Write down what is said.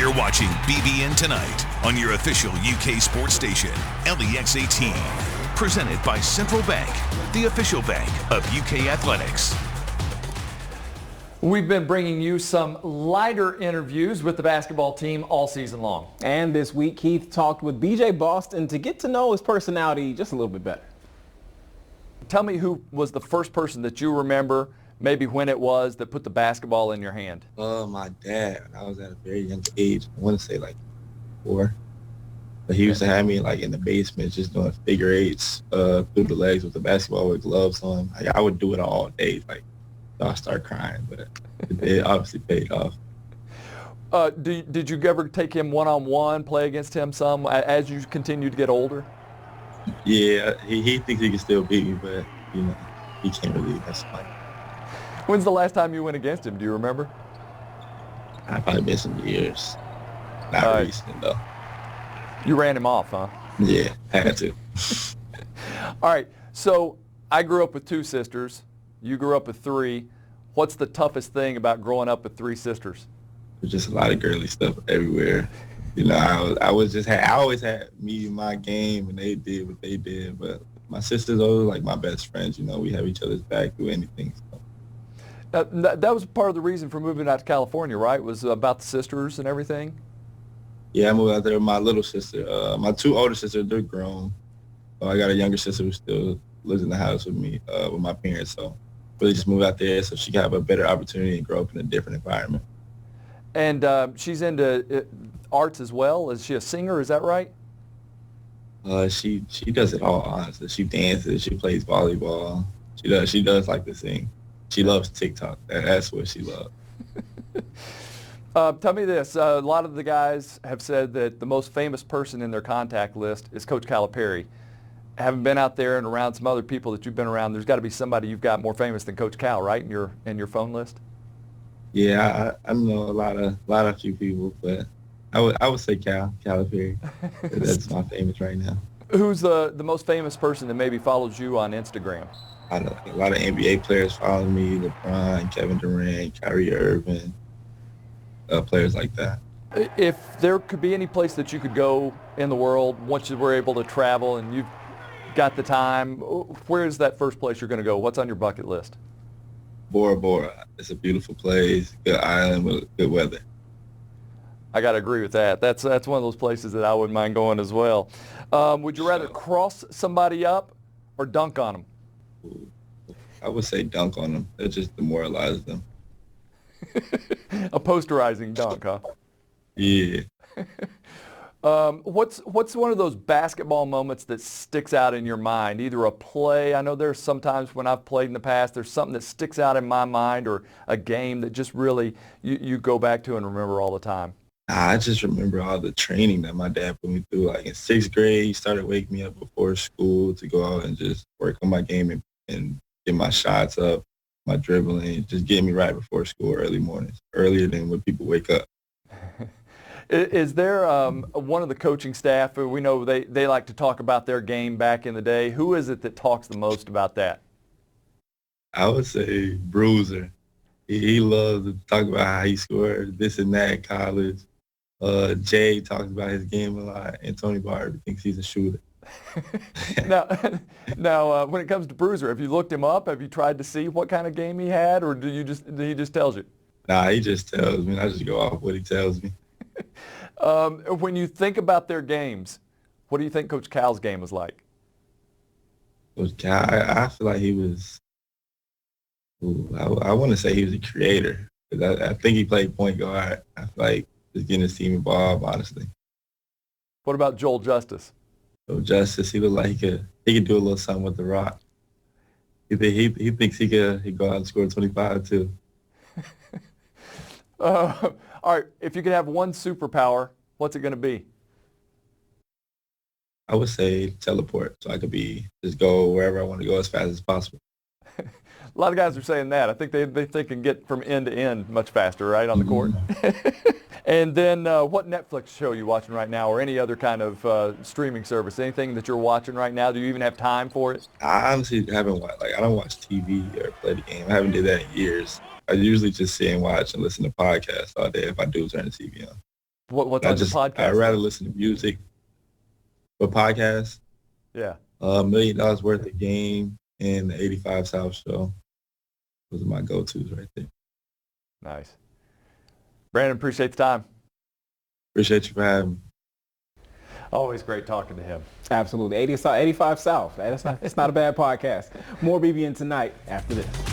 You're watching BBN Tonight on your official UK sports station, LEX 18. Presented by Central Bank, the official bank of UK Athletics. We've been bringing you some lighter interviews with the basketball team all season long. And this week, Keith talked with BJ Boston to get to know his personality just a little bit better. Tell me who was the first person that you remember, maybe when it was, that put the basketball in your hand. My dad. I was at a very young age. I want to say like 4. But he used to have me like in the basement just doing figure eights through the legs with the basketball with gloves on. I would do it all day. Like, so I start crying, but it obviously paid off. Did you ever take him one-on-one, play against him some as you continue to get older? Yeah, he thinks he can still beat me, but, you know, he can't really. That's fine. When's the last time you went against him? Do you remember? I've probably been some years. Not recent, though. You ran him off, huh? Yeah, had to. All right, so I grew up with 2 sisters. You grew up with 3. What's the toughest thing about growing up with 3 sisters? There's just a lot of girly stuff everywhere. You know, I always had me in my game, and they did what they did. But my sisters are like my best friends. You know, we have each other's back through anything. So. That was part of the reason for moving out to California, right? Was about the sisters and everything? Yeah, I moved out there with my little sister. My 2 older sisters, they're grown. I got a younger sister who still lives in the house with me, with my parents. So really just moved out there so she can have a better opportunity and grow up in a different environment. And she's into arts as well. Is she a singer? Is that right? She does it all, honestly. She dances. She plays volleyball. She does like to sing. She loves TikTok. That's what she loves. Tell me this. A lot of the guys have said that the most famous person in their contact list is Coach Calipari. Having been out there and around some other people that you've been around, there's got to be somebody you've got more famous than Coach Cal, right, in your phone list? Yeah, I know a lot of few people, but I would say Calipari. That's my famous right now. Who's the most famous person that maybe follows you on Instagram? A lot of NBA players follow me: LeBron, Kevin Durant, Kyrie Irving, players like that. If there could be any place that you could go in the world once you were able to travel and you've got the time, where is that first place you're going to go? What's on your bucket list? Bora Bora. It's a beautiful place, good island with good weather. I got to agree with that. That's one of those places that I wouldn't mind going as well. Would you rather cross somebody up or dunk on them? I would say dunk on them. That just demoralizes them. A posterizing dunk, huh? Yeah. What's one of those basketball moments that sticks out in your mind? Either a play. I know there's sometimes when I've played in the past, there's something that sticks out in my mind, or a game that just really you go back to and remember all the time. I just remember all the training that my dad put me through. Like in 6th grade, he started waking me up before school to go out and just work on my game and get my shots up, my dribbling, just get me right before school early mornings, earlier than when people wake up. Is there one of the coaching staff, we know they like to talk about their game back in the day. Who is it that talks the most about that? I would say Bruiser. He loves to talk about how he scored this and that in college. Jay talks about his game a lot, and Tony Barber thinks he's a shooter. Now, when it comes to Bruiser, have you looked him up? Have you tried to see what kind of game he had, or do he just tells you? Nah, he just tells me. I just go off what he tells me. When you think about their games, what do you think Coach Cal's game was like? Coach Cal, I feel like he was. I want to say he was a creator, because I think he played point guard. I feel like just getting his team involved, honestly. What about Joel Justice? Joel Justice, he looked like he could do a little something with the rock. He thinks he could go out and score 25 too. All right, if you could have one superpower, what's it going to be? I would say teleport, so I could just go wherever I want to go as fast as possible. A lot of guys are saying that. I think they can get from end to end much faster, right, on the court. And then what Netflix show are you watching right now, or any other kind of streaming service? Anything that you're watching right now? Do you even have time for it? I honestly haven't watched. I don't watch TV or play the game. I haven't did that in years. I usually just sit and watch and listen to podcasts all day if I do turn the TV on. What's on your podcast? I'd rather listen to music. But podcasts, Yeah. $1 Million Worth of Game and the 85 South Show. Those are my go-tos right there. Nice. Brandon, appreciate the time. Appreciate you for having me. Always great talking to him. Absolutely. 85 South. It's not a bad podcast. More BBN tonight after this.